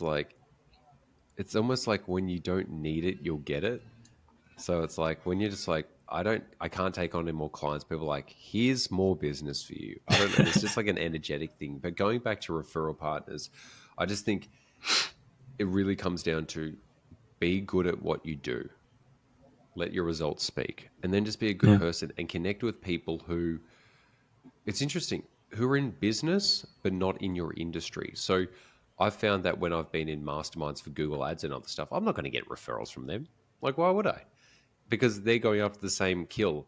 it's like, it's almost like when you don't need it, you'll get it. So it's like when you're just like, I can't take on any more clients. People are like, here's more business for you. I don't know. It's just like an energetic thing. But going back to referral partners, I just think it really comes down to be good at what you do. Let your results speak, and then just be a good Yeah. person and connect with people who, it's interesting, who are in business but not in your industry. So I've found that when I've been in masterminds for Google Ads and other stuff, I'm not going to get referrals from them. Like, why would I? Because they're going after the same kill.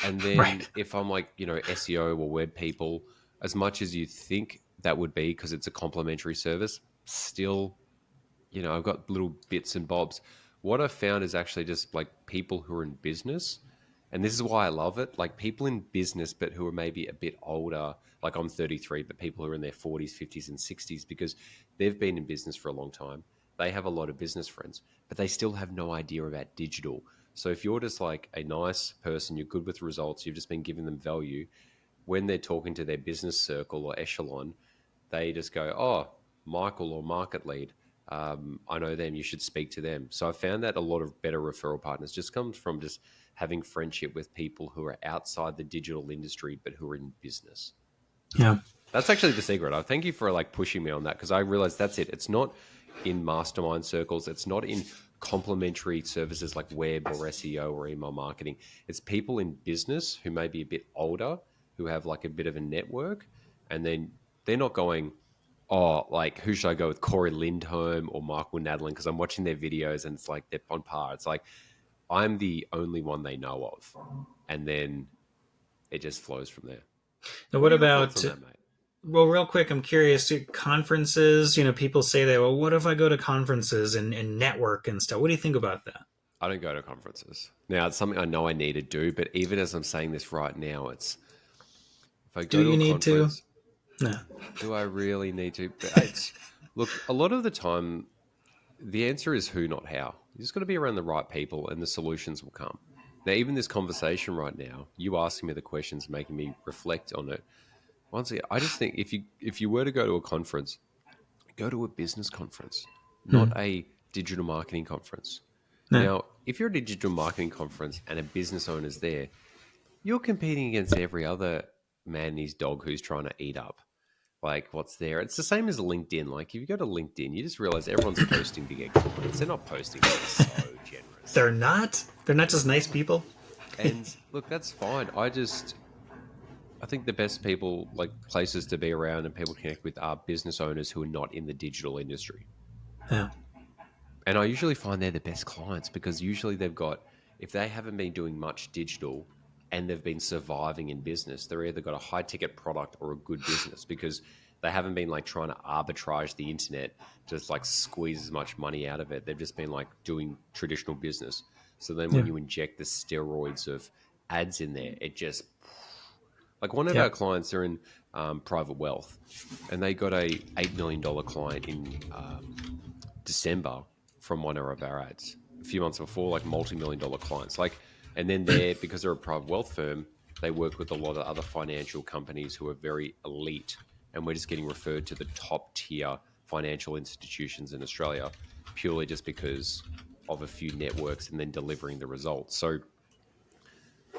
And then Right. if I'm like, SEO or web people, as much as you think that would be because it's a complimentary service, still, I've got little bits and bobs. What I've found is actually just like people who are in business, and this is why I love it, like people in business, but who are maybe a bit older. Like I'm 33, but people who are in their 40s, 50s, and 60s, because they've been in business for a long time. They have a lot of business friends, but they still have no idea about digital. So if you're just like a nice person, you're good with results, you've just been giving them value, when they're talking to their business circle or echelon, they just go, "Oh, Michael or MarketLead, I know them. You should speak to them." So I found that a lot of better referral partners just comes from just having friendship with people who are outside the digital industry but who are in business. Yeah. That's actually the secret. I thank you for like pushing me on that, because I realized that's it. It's not in mastermind circles. It's not in complementary services like web or SEO or email marketing. It's people in business who may be a bit older, who have like a bit of a network, and then they're not going, "Oh, like who should I go with, Cory Lindholm or Michael Nadalin?" Because I'm watching their videos and it's like they're on par. It's like I'm the only one they know of, and then it just flows from there. Now, What what are your thoughts about, on that, mate? well, real quick, I'm curious, conferences, people say that, well, what if I go to conferences and network and stuff? What do you think about that? I don't go to conferences. Now, it's something I know I need to do, but even as I'm saying this right now, it's, if I Do go to you a need to? conference, No. do I really need to? But it's, look, a lot of the time, the answer is who, not how. You just got to be around the right people and the solutions will come. Now, even this conversation right now, you asking me the questions, making me reflect on it. Once again, I just think if you were to go to a conference, go to a business conference, not Hmm. a digital marketing conference. No. Now, if you're at a digital marketing conference and a business owner's there, you're competing against every other man and his dog who's trying to eat up. Like what's there? It's the same as LinkedIn. Like if you go to LinkedIn, you just realize everyone's posting to get clients. They're not posting to be so generous. They're not? They're not just nice people? And look, that's fine. I think the best people, like places to be around and people to connect with, are business owners who are not in the digital industry. Yeah. And I usually find they're the best clients because usually they've got, if they haven't been doing much digital and they've been surviving in business, they're either got a high ticket product or a good business, because they haven't been like trying to arbitrage the internet, just like squeeze as much money out of it. They've just been like doing traditional business. So then when Yeah. you inject the steroids of ads in there, it just, like one of Yeah. our clients are in private wealth, and they got a $8 million client in December from one of our ads a few months before, like multi-million-dollar clients. Like, and then because they're a private wealth firm, they work with a lot of other financial companies who are very elite, and we're just getting referred to the top tier financial institutions in Australia purely just because of a few networks and then delivering the results. So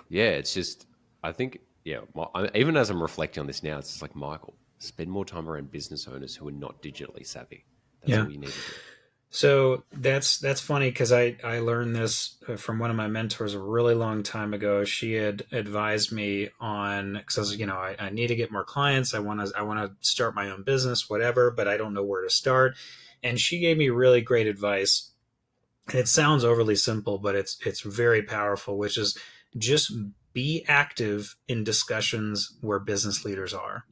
yeah, it's just, I think, yeah, even as I'm reflecting on this now, it's just like, Michael, spend more time around business owners who are not digitally savvy. That's Yeah. all you need to do. So that's funny because I learned this from one of my mentors a really long time ago. She had advised me on, because I need to get more clients. I want to start my own business, whatever, but I don't know where to start. And she gave me really great advice. And it sounds overly simple, but it's very powerful, which is just be active in discussions where business leaders are.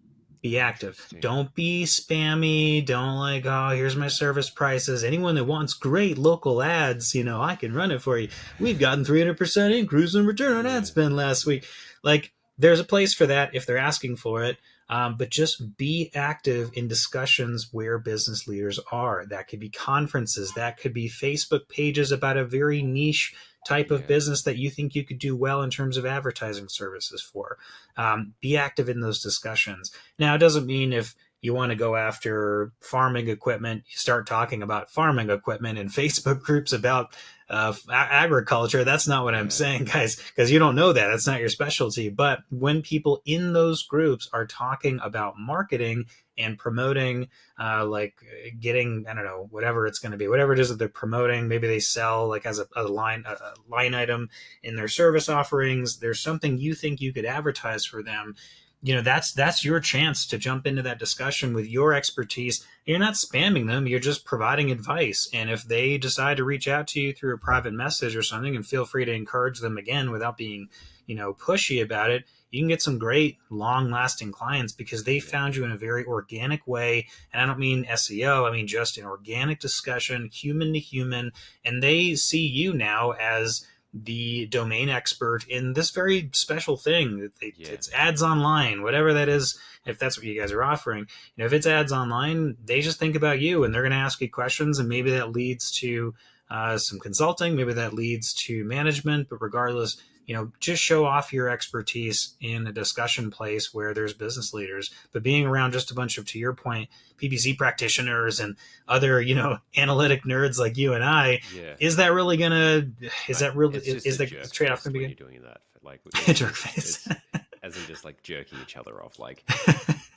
Be active. Interesting. Don't be spammy. Don't like, oh, here's my service prices. Anyone that wants great local ads, I can run it for you. We've gotten 300% increase in return on ad Yeah. spend last week. Like, there's a place for that if they're asking for it. But just be active in discussions where business leaders are. That could be conferences. That could be Facebook pages about a very niche type of Yeah. business that you think you could do well in terms of advertising services for. Be active in those discussions. Now, it doesn't mean if you want to go after farming equipment, you start talking about farming equipment in Facebook groups about agriculture. That's not what I'm Yeah. saying, guys, because you don't know that. That's not your specialty. But when people in those groups are talking about marketing and promoting, like getting, I don't know, whatever it's going to be, whatever it is that they're promoting, maybe they sell like as a line item in their service offerings. There's something you think you could advertise for them. That's your chance to jump into that discussion with your expertise. You're not spamming them, you're just providing advice. And if they decide to reach out to you through a private message or something, and feel free to encourage them again without being pushy about it, you can get some great long lasting clients because they found you in a very organic way. And I don't mean SEO, I mean just an organic discussion, human to human. And they see you now as the domain expert in this very special thing. Yeah. It's ads online, whatever that is. If that's what you guys are offering, if it's ads online, they just think about you and they're going to ask you questions, and maybe that leads to some consulting, maybe that leads to management. But regardless, just show off your expertise in a discussion place where there's business leaders. But being around just a bunch of, to your point, PPC practitioners and other, analytic nerds like you and I, Yeah. is that really gonna? Is that really? Is the jerk trade off face gonna be when good? you're doing that? Like Jerk face. as in just like jerking each other off. Like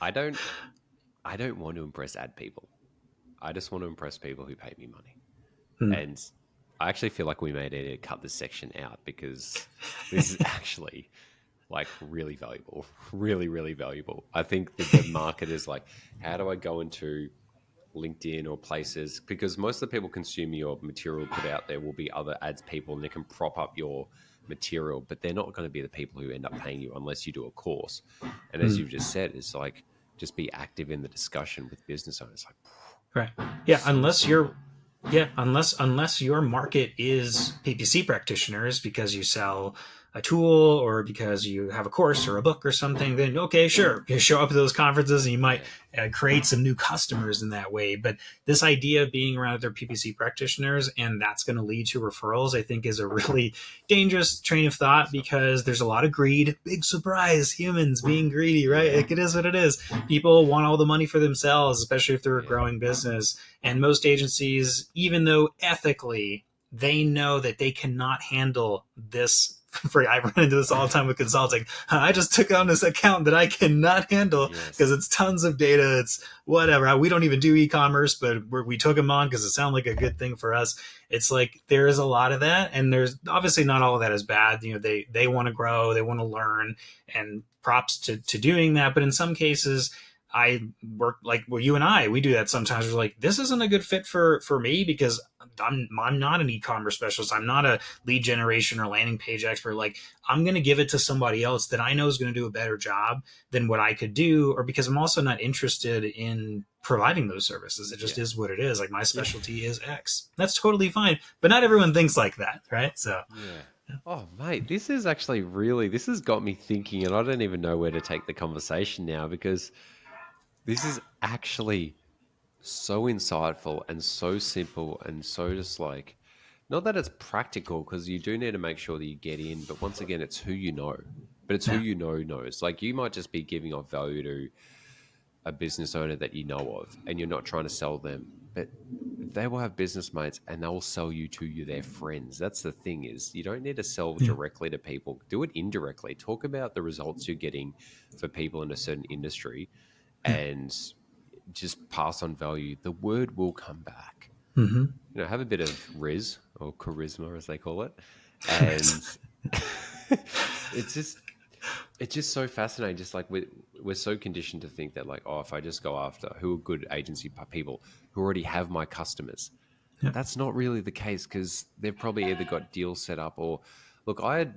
I don't want to impress ad people. I just want to impress people who pay me money. And I actually feel like we may need to cut this section out because this is actually like really valuable, really, really valuable. I think the market is like, how do I go into LinkedIn or places? Because most of the people consuming your material put out there will be other ads people, and they can prop up your material, but they're not going to be the people who end up paying you unless you do a course. And as you've just said, it's like, just be active in the discussion with business owners. Like, Right. Yeah. so simple. Unless your market is PPC practitioners because you sell a tool or because you have a course or a book or something, then okay, sure, you show up at those conferences and you might create some new customers in that way. But this idea of being around other PPC practitioners and that's going to lead to referrals, I think, is a really dangerous train of thought because there's a lot of greed. Big surprise, humans being greedy, right? Like, it is what it is. People want all the money for themselves, especially if they're a growing business. And most agencies, even though ethically they know that they cannot handle this. I run into this all the time with consulting. I just took on this account that I cannot handle because it's tons of data. It's whatever. We don't even do e-commerce, but we took them on because it sounded like a good thing for us. It's like there is a lot of that, and there's obviously not all of that is bad. They want to grow, they want to learn, and props to doing that. But in some cases, I work like, well, you and I, we do that sometimes. We're like, this isn't a good fit for me because I'm not an e-commerce specialist. I'm not a lead generation or landing page expert. Like, I'm going to give it to somebody else that I know is going to do a better job than what I could do, or because I'm also not interested in providing those services. It just is what it is. Like, my specialty is X. That's totally fine. But not everyone thinks like that, right? So Oh, mate, this is actually this has got me thinking, and I don't even know where to take the conversation now because this is actually so insightful and so simple and so just like, not that it's practical because you do need to make sure that you get in, but once again, it's who you know. But it's who you know knows. Like, you might just be giving off value to a business owner that you know of, and you're not trying to sell them, but they will have business mates and they'll sell you to their friends. That's the thing, is you don't need to sell directly to people. Do it indirectly. Talk about the results you're getting for people in a certain industry and just pass on value. The word will come back. Have a bit of riz or charisma, as they call it, and it's just so fascinating. Just like we're so conditioned to think that, like, oh, if I just go after who are good agency people who already have my customers, that's not really the case, because they've probably either got deals set up or, look, I've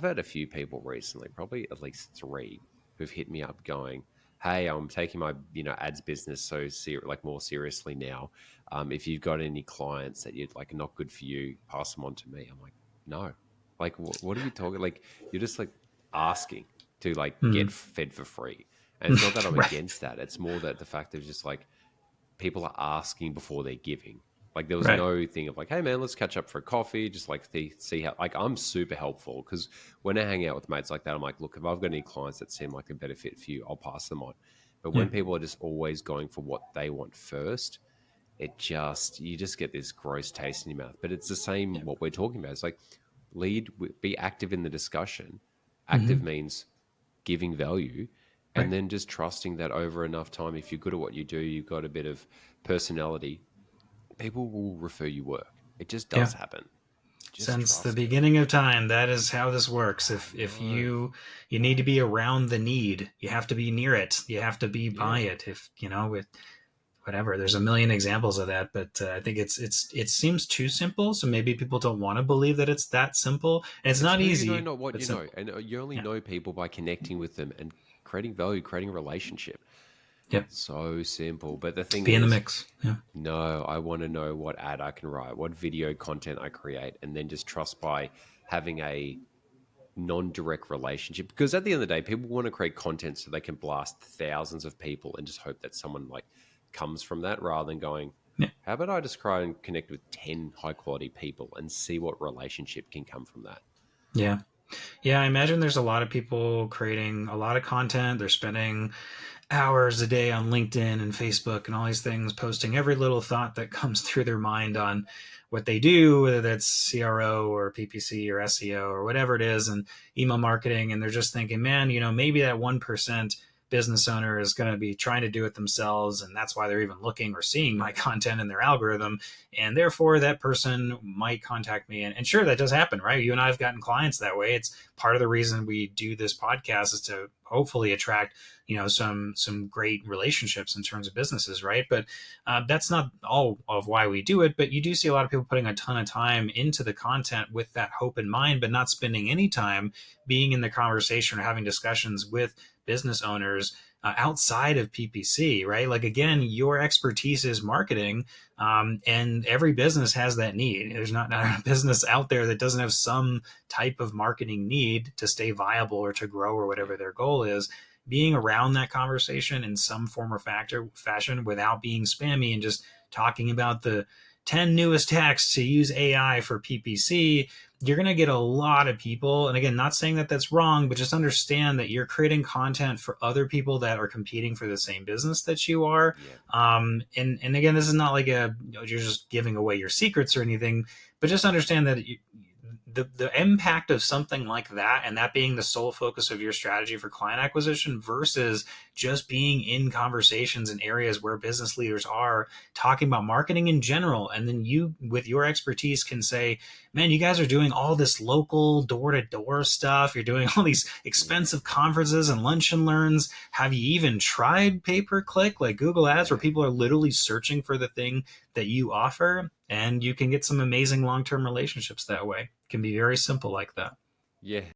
had a few people recently, probably at least 3, who've hit me up going, hey, I'm taking my ads business like more seriously now. If you've got any clients that you're like not good for you, pass them on to me. I'm like, no, like what are you talking? Like, you're just like asking to like get fed for free. And it's not that I'm against that. It's more that the fact of just like people are asking before they're giving. Like, there was no thing of like, hey man, let's catch up for a coffee. Just like see how, like, I'm super helpful because when I hang out with mates like that, I'm like, look, if I've got any clients that seem like a better fit for you, I'll pass them on. But Yeah. when people are just always going for what they want first, you just get this gross taste in your mouth. But it's the same what we're talking about. It's like be active in the discussion. Active Mm-hmm. means giving value, Right. and then just trusting that over enough time, if you're good at what you do, you've got a bit of personality, people will refer you work. It just Yeah. does happen. Just Since the trust it. beginning of time, that is how this works. I If know. you need to be around the need, you have to be near it. You have to be by Yeah. it. If you know with whatever, there's a million examples of that. But I think it seems too simple. So maybe people don't want to believe that it's that simple. And it's It's not who you know, easy, not what but you know. simple. And you only Yeah. know people by connecting with them and creating value, creating a relationship. Yep. So simple. But the thing Be in the is, mix. Yeah. no, I want to know what ad I can write, what video content I create, and then just trust by having a non-direct relationship. Because at the end of the day, people want to create content so they can blast thousands of people and just hope that someone like comes from that, rather than going, Yeah. how about I just try and connect with 10 high quality people and see what relationship can come from that? Yeah. Yeah. I imagine there's a lot of people creating a lot of content. They're spending hours a day on LinkedIn and Facebook and all these things, posting every little thought that comes through their mind on what they do, whether that's CRO or PPC or SEO or whatever it is, and email marketing. And they're just thinking, man, maybe that 1% business owner is going to be trying to do it themselves. And that's why they're even looking or seeing my content in their algorithm. And therefore, that person might contact me. And sure, that does happen, right? You and I have gotten clients that way. It's part of the reason we do this podcast is to hopefully attract some great relationships in terms of businesses, right? But that's not all of why we do it. But you do see a lot of people putting a ton of time into the content with that hope in mind, but not spending any time being in the conversation or having discussions with business owners outside of PPC, right? Like again, your expertise is marketing, and every business has that need. There's not a business out there that doesn't have some type of marketing need to stay viable or to grow or Yeah. whatever their goal is. Being around that conversation in some form or fashion without being spammy and just talking about the 10 newest hacks to use AI for PPC, you're going to get a lot of people. And again, not saying that that's wrong, but just understand that you're creating content for other people that are competing for the same business that you are. Yeah. And again, this is not like you're just giving away your secrets or anything, but just understand that the impact of something like that, and that being the sole focus of your strategy for client acquisition versus just being in conversations in areas where business leaders are talking about marketing in general, and then you with your expertise can say, man, you guys are doing all this local door-to-door stuff, you're doing all these Yeah. expensive conferences and lunch and learns, have you even tried pay-per-click like Google Ads where Yeah. people are literally searching for the thing that you offer? And you can get some amazing long-term relationships that way. It can be very simple like that. Yeah.